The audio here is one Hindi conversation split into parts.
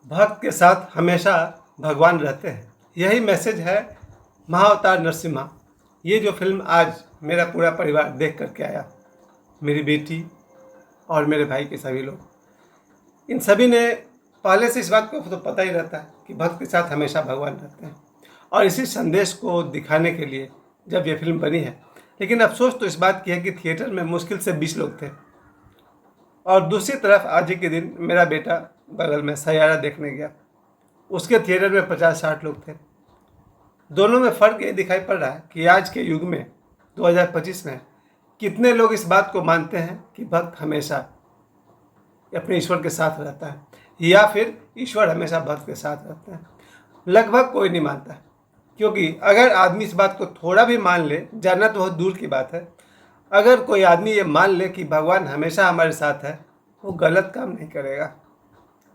भक्त के साथ हमेशा भगवान रहते हैं। यही मैसेज है महाअवतार नरसिम्हा। ये जो फिल्म आज मेरा पूरा परिवार देख करके आया, मेरी बेटी और मेरे भाई के सभी लोग, इन सभी ने पहले से इस बात को तो पता ही रहता है कि भक्त के साथ हमेशा भगवान रहते हैं, और इसी संदेश को दिखाने के लिए जब ये फिल्म बनी है। लेकिन अफसोस तो इस बात की है कि थिएटर में मुश्किल से 20 लोग थे, और दूसरी तरफ आज ही के दिन मेरा बेटा बगल में सैयारा देखने गया, उसके थिएटर में 50-60 लोग थे। दोनों में फ़र्क ये दिखाई पड़ रहा है कि आज के युग में 2025 में कितने लोग इस बात को मानते हैं कि भक्त हमेशा अपने ईश्वर के साथ रहता है, या फिर ईश्वर हमेशा भक्त के साथ रहता है। लगभग कोई नहीं मानता है, क्योंकि अगर आदमी इस बात को थोड़ा भी मान ले, जानना तो बहुत दूर की बात है, अगर कोई आदमी ये मान ले कि भगवान हमेशा हमारे साथ है, वो गलत काम नहीं करेगा।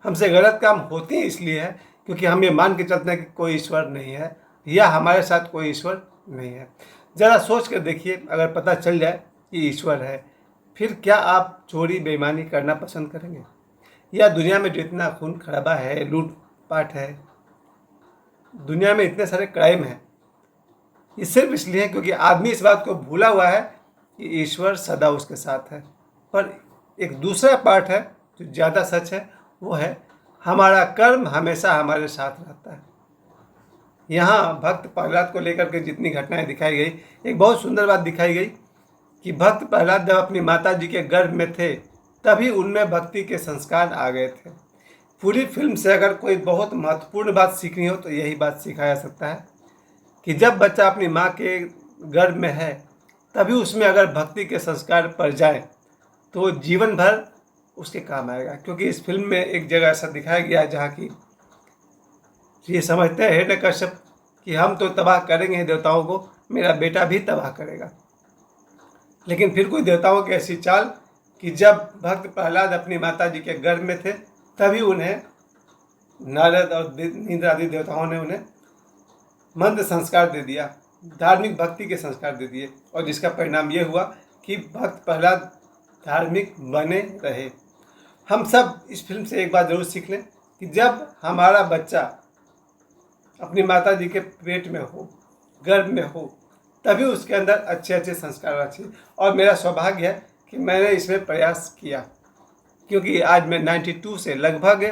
हमसे गलत काम होती इसलिए है क्योंकि हम ये मान के चलते हैं कि कोई ईश्वर नहीं है, या हमारे साथ कोई ईश्वर नहीं है। ज़रा सोच कर देखिए, अगर पता चल जाए कि ईश्वर है, फिर क्या आप चोरी बेईमानी करना पसंद करेंगे? या दुनिया में जितना खून खराबा है, लूटपाट है, दुनिया में इतने सारे क्राइम हैं, ये सिर्फ इसलिए है क्योंकि आदमी इस बात को भूला हुआ है कि ईश्वर सदा उसके साथ है। पर एक दूसरा पार्ट है जो ज़्यादा सच है, वो है हमारा कर्म हमेशा हमारे साथ रहता है। यहाँ भक्त प्रहलाद को लेकर के जितनी घटनाएं दिखाई गई, एक बहुत सुंदर बात दिखाई गई कि भक्त प्रहलाद जब अपनी माता जी के गर्भ में थे, तभी उनमें भक्ति के संस्कार आ गए थे। पूरी फिल्म से अगर कोई बहुत महत्वपूर्ण बात सीखनी हो तो यही बात सीखा जा सकता है कि जब बच्चा अपनी माँ के गर्भ में है, तभी उसमें अगर भक्ति के संस्कार पड़ जाए तो वो जीवन भर उसके काम आएगा। क्योंकि इस फिल्म में एक जगह ऐसा दिखाया गया है जहाँ की ये समझते हैं हिरण्यकश्यप कि हम तो तबाह करेंगे देवताओं को, मेरा बेटा भी तबाह करेगा। लेकिन फिर कोई देवताओं की ऐसी चाल कि जब भक्त प्रहलाद अपनी माता जी के गर्भ में थे, तभी उन्हें नारद और इंद्र आदि देवताओं ने उन्हें मंत्र संस्कार दे दिया, धार्मिक भक्ति के संस्कार दे दिए, और जिसका परिणाम ये हुआ कि भक्त प्रहलाद धार्मिक बने रहे। हम सब इस फिल्म से एक बात जरूर सीख लें कि जब हमारा बच्चा अपनी माता जी के पेट में हो, गर्भ में हो, तभी उसके अंदर अच्छे अच्छे संस्कार आने चाहिए। और मेरा सौभाग्य है कि मैंने इसमें प्रयास किया, क्योंकि आज मैं 92 से लगभग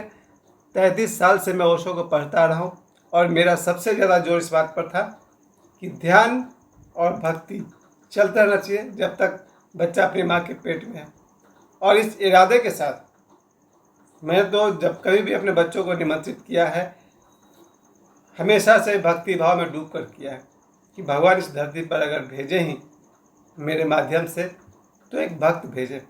33 साल से मैं ओशो को पढ़ता रहा हूँ, और मेरा सबसे ज़्यादा जोर इस बात पर था कि ध्यान और भक्ति चलता रहना चाहिए जब तक बच्चा अपनी माँ के पेट में है। और इस इरादे के साथ मैं तो जब कभी भी अपने बच्चों को निमंत्रित किया है, हमेशा से भक्ति भाव में डूब कर किया है कि भगवान इस धरती पर अगर भेजे ही मेरे माध्यम से, तो एक भक्त भेजे।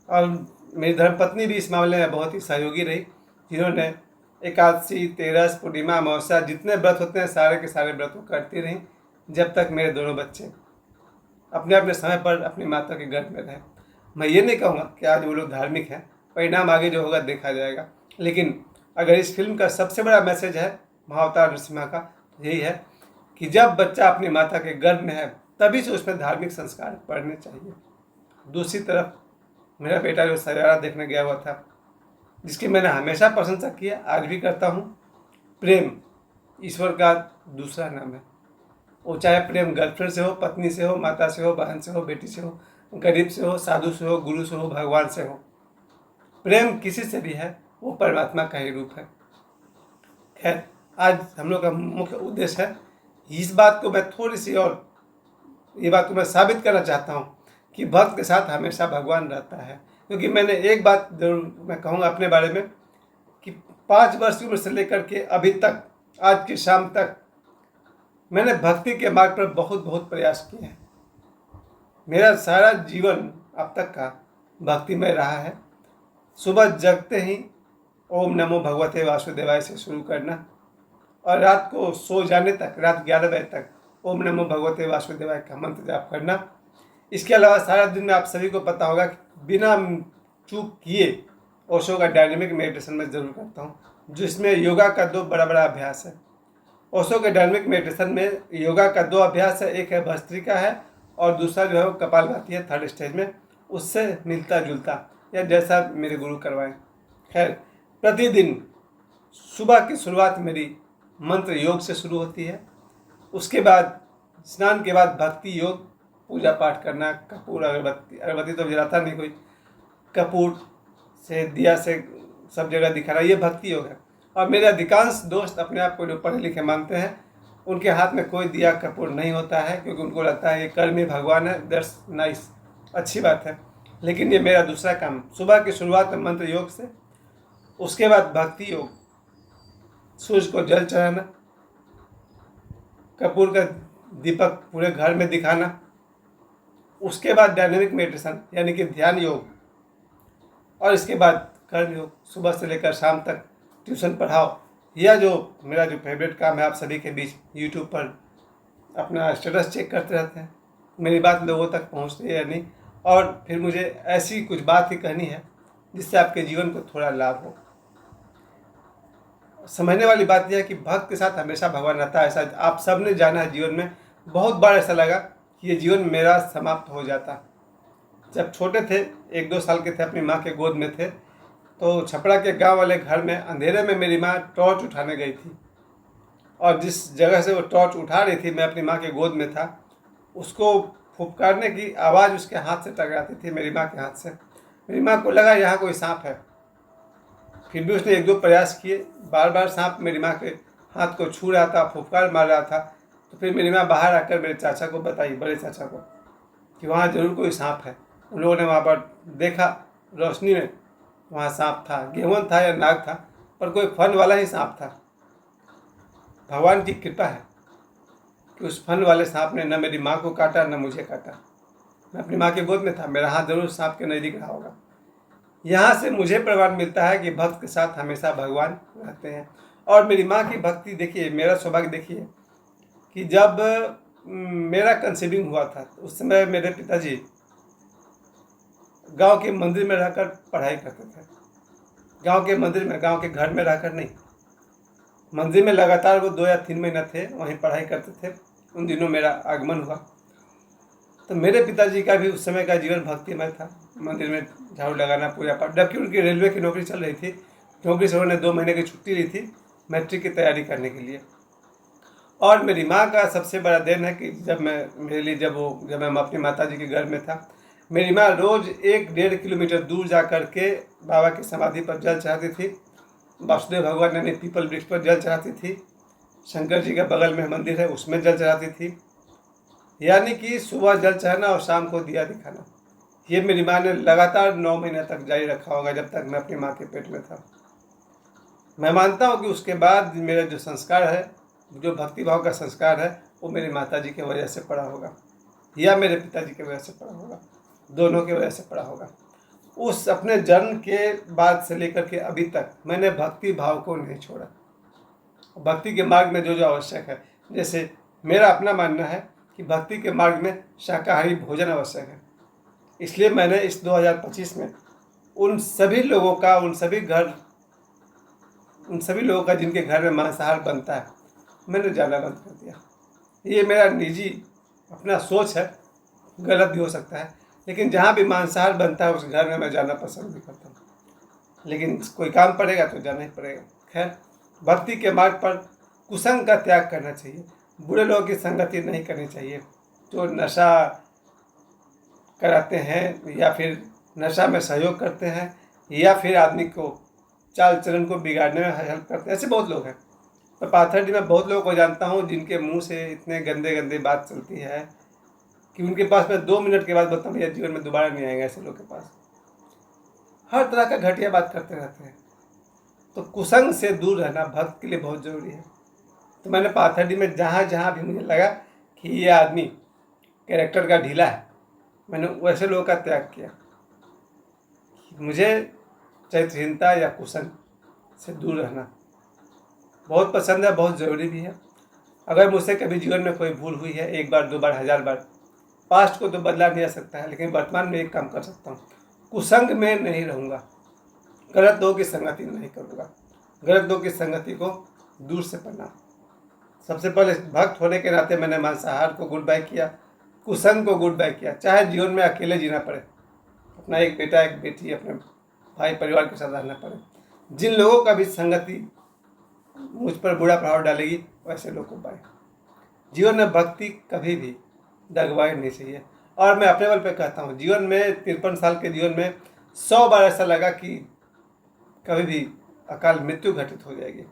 और मेरी धर्मपत्नी भी इस मामले में बहुत ही सहयोगी रही, जिन्होंने एकादशी, तेरस, पूर्णिमा, अमावस्या, जितने व्रत होते हैं सारे के सारे व्रत करती रहीं, जब तक मेरे दोनों बच्चे अपने अपने समय पर अपनी माता के गर्भ में रहे। मैं ये नहीं कहूँगा कि आज वो लोग धार्मिक हैं, परिणाम आगे जो होगा देखा जाएगा। लेकिन अगर इस फिल्म का सबसे बड़ा मैसेज है महाअवतार नरसिम्हा का, यही है कि जब बच्चा अपनी माता के गर्भ में है, तभी से उसमें धार्मिक संस्कार पढ़ने चाहिए। दूसरी तरफ मेरा बेटा जो सैयारा देखने गया हुआ था, जिसकी मैंने हमेशा प्रशंसा किया, आज भी करता हूँ, प्रेम ईश्वर का दूसरा नाम है। वो चाहे प्रेम गर्लफ्रेंड से हो, पत्नी से हो, माता से हो, बहन से हो, बेटी से हो, गरीब से हो, साधु से हो, गुरु से हो, भगवान से हो, प्रेम किसी से भी है, वो परमात्मा का ही रूप है। खैर, आज हम लोग का मुख्य उद्देश्य है इस बात को मैं थोड़ी सी, और ये बात को मैं साबित करना चाहता हूँ कि भक्त के साथ हमेशा भगवान रहता है। क्योंकि मैंने एक बात जरूर मैं कहूँगा अपने बारे में कि 5 वर्ष की उम्र से लेकर के अभी तक, आज की शाम तक, मैंने भक्ति के मार्ग पर बहुत बहुत प्रयास किए हैं। मेरा सारा जीवन अब तक का भक्तिमय रहा है। सुबह जगते ही ओम नमो भगवते वासुदेवाय से शुरू करना, और रात को सो जाने तक, रात 11 बजे तक ओम नमो भगवते वासुदेवाय का मंत्र जाप करना। इसके अलावा सारा दिन में आप सभी को पता होगा कि बिना चूक किए ओशो का डायनेमिक मेडिटेशन में ज़रूर करता हूँ, जिसमें योगा का 2 बड़ा बड़ा अभ्यास है। ओशो के डायनेमिक मेडिटेशन में योगा का 2 अभ्यास है, एक है भस्त्रिका है, और दूसरा जो है वो कपालभाति है, 3rd स्टेज में, उससे मिलता जुलता, या जैसा मेरे गुरु करवाएं। खैर, प्रतिदिन सुबह की शुरुआत मेरी मंत्र योग से शुरू होती है। उसके बाद स्नान के बाद भक्ति योग, पूजा पाठ करना, कपूर अगरबत्ती, अगरबत्ती तो जलाता नहीं कोई, कपूर से दिया से सब जगह दिखाना, ये भक्ति योग है। और मेरे अधिकांश दोस्त अपने आप को जो पढ़े लिखे मानते हैं, उनके हाथ में कोई दिया कपूर नहीं होता है, क्योंकि उनको लगता है ये कर्मी भगवान है। दैट्स नाइस, अच्छी बात है। लेकिन ये मेरा दूसरा काम, सुबह की शुरुआत में मंत्र योग से, उसके बाद भक्ति योग, सूर्य को जल चढ़ाना, कपूर का दीपक पूरे घर में दिखाना, उसके बाद डायनेमिक मेडिटेशन यानी कि ध्यान योग, और इसके बाद कर्म योग। सुबह से लेकर शाम तक ट्यूशन पढ़ाओ। यह जो मेरा जो फेवरेट काम है, आप सभी के बीच यूट्यूब पर अपना स्टेटस चेक करते रहते हैं, मेरी बात लोगों तक पहुंचती है या नहीं, और फिर मुझे ऐसी कुछ बात ही कहनी है जिससे आपके जीवन को थोड़ा लाभ हो। समझने वाली बात यह है कि भक्त के साथ हमेशा भगवान रहता है। ऐसा आप सब ने जाना है जीवन में। बहुत बार ऐसा लगा कि ये जीवन मेरा समाप्त हो जाता। जब छोटे थे, 1-2 साल के थे, अपनी माँ के गोद में थे, तो छपरा के गांव वाले घर में अंधेरे में मेरी माँ टॉर्च उठाने गई थी, और जिस जगह से वो टॉर्च उठा रही थी, मैं अपनी माँ के गोद में था, उसको फुफकारने की आवाज़ उसके हाथ से टकराती थी, मेरी माँ के हाथ से। मेरी माँ को लगा यहाँ कोई सांप है, फिर भी उसने 1-2 प्रयास किए। बार बार सांप मेरी माँ के हाथ को छू रहा था, फुफकार मार रहा था। तो फिर मेरी माँ बाहर आकर मेरे चाचा को बताई, बड़े चाचा को, कि वहाँ ज़रूर कोई सांप है। उन लोगों ने वहाँ पर देखा रोशनी में, वहाँ सांप था। गेहूं था या नाग था, पर कोई फन वाला ही सांप था। भगवान की कृपा है कि उस फन वाले सांप ने न मेरी माँ को काटा न मुझे काटा। मैं अपनी माँ के गोद में था, मेरा हाथ जरूर सांप के नज़दीक रहा होगा। यहाँ से मुझे प्रमाण मिलता है कि भक्त के साथ हमेशा भगवान रहते हैं। और मेरी माँ की भक्ति देखिए, मेरा सौभाग्य देखिए कि जब मेरा कंसीविंग हुआ था, उस समय मेरे पिताजी गांव के मंदिर में रहकर पढ़ाई करते थे। गांव के मंदिर में, गांव के घर में रहकर नहीं, मंदिर में लगातार वो 2 या 3 महीना थे, वहीं पढ़ाई करते थे। उन दिनों मेरा आगमन हुआ, तो मेरे पिताजी का भी उस समय का जीवन भक्तिमय था। मंदिर में झाड़ू लगाना, पूजा पाठ, जबकि उनकी रेलवे की नौकरी चल रही थी। नौकरी से उन्होंने 2 महीने की छुट्टी ली थी मैट्रिक की तैयारी करने के लिए। और मेरी माँ का सबसे बड़ा देन है कि जब मैं अपनी माता जी के घर में था, मेरी माँ रोज़ 1-1.5 किलोमीटर दूर जा कर के बाबा की समाधि पर जल चढ़ाती थी। वासुदेव भगवान यानी पीपल वृक्ष पर जल चढ़ाती थी। शंकर जी के बगल में मंदिर है, उसमें जल चढ़ाती थी। यानी कि सुबह जल चढ़ाना और शाम को दिया दिखाना, ये मेरी माँ ने लगातार 9 महीने तक जारी रखा होगा, जब तक मैं अपनी माँ के पेट में था। मैं मानता हूँ कि उसके बाद मेरा जो संस्कार है, जो भक्ति भाव का संस्कार है, वो मेरी माता जी की वजह से पड़ा होगा या मेरे पिताजी की वजह से पड़ा होगा, दोनों की वजह से पड़ा होगा। उस अपने जन्म के बाद से लेकर के अभी तक मैंने भक्ति भाव को नहीं छोड़ा। भक्ति के मार्ग में जो जो आवश्यक है, जैसे मेरा अपना मानना है कि भक्ति के मार्ग में शाकाहारी भोजन आवश्यक है। इसलिए मैंने इस 2025 में उन सभी लोगों का जिनके घर में मांसाहार बनता है, मैंने जाना बंद कर दिया। ये मेरा निजी अपना सोच है, गलत भी हो सकता है, लेकिन जहाँ भी मांसाहार बनता है उस घर में मैं जाना पसंद नहीं करता हूँ। लेकिन कोई काम पड़ेगा तो जाना ही पड़ेगा। खैर, भक्ति के मार्ग पर कुसंग का त्याग करना चाहिए, बुरे लोगों की संगति नहीं करनी चाहिए, जो नशा कराते हैं या फिर नशा में सहयोग करते हैं या फिर आदमी को चाल चलन को बिगाड़ने में हेल्प करते हैं। ऐसे बहुत लोग हैं। मैं पाथरडी में बहुत लोगों को जानता हूँ जिनके मुंह से इतने गंदे गंदे बात चलती है कि उनके पास मैं 2 मिनट के बाद बताता हूँ, भैया जीवन में दोबारा नहीं आएगा। ऐसे लोग के पास हर तरह का घटिया बात करते रहते हैं। तो कुसंग से दूर रहना भक्त के लिए बहुत ज़रूरी है। तो मैंने पाथरडी में जहाँ जहाँ भी मुझे लगा कि ये आदमी कैरेक्टर का ढीला है, मैंने वैसे लोगों का त्याग किया। मुझे चरित्रहीनता या कुसंग से दूर रहना बहुत पसंद है, बहुत ज़रूरी भी है। अगर मुझसे कभी जीवन में कोई भूल हुई है, 1 बार 2 बार 1000 बार, पास्ट को तो बदला नहीं जा सकता है, लेकिन वर्तमान में एक काम कर सकता हूँ, कुसंग में नहीं रहूँगा, गलत लोगों की संगति नहीं करूँगा, गलत लोगों की संगति को दूर से पढ़ना। सबसे पहले भक्त होने के नाते मैंने मांसाहार को गुड बाय किया, कुसंग को गुड बाय किया। चाहे जीवन में अकेले जीना पड़े, अपना एक बेटा एक बेटी अपने भाई परिवार के साथ रहना पड़े, जिन लोगों का भी संगति मुझ पर बुरा प्रभाव डालेगी वैसे लोग को पाए। जीवन में भक्ति कभी भी डगवाई नहीं चाहिए। और मैं अपने बल पे कहता हूँ, जीवन में 53 साल के जीवन में 100 बार ऐसा लगा कि कभी भी अकाल मृत्यु घटित हो जाएगी,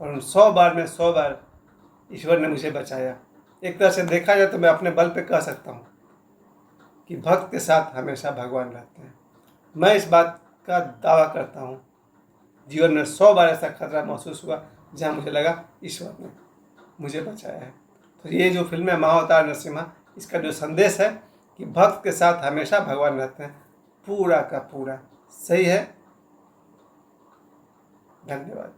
और उन 100 बार में 100 बार ईश्वर ने मुझे बचाया। एक तरह से देखा जाए तो मैं अपने बल पे कह सकता हूँ कि भक्त के साथ हमेशा भगवान रहते हैं। मैं इस बात का दावा करता हूँ, जीवन में 100 बार ऐसा खतरा महसूस हुआ जहाँ मुझे लगा ईश्वर ने मुझे बचाया है। तो ये जो फिल्म है महाअवतार नरसिम्हा, इसका जो संदेश है कि भक्त के साथ हमेशा भगवान रहते हैं, पूरा का पूरा सही है। धन्यवाद।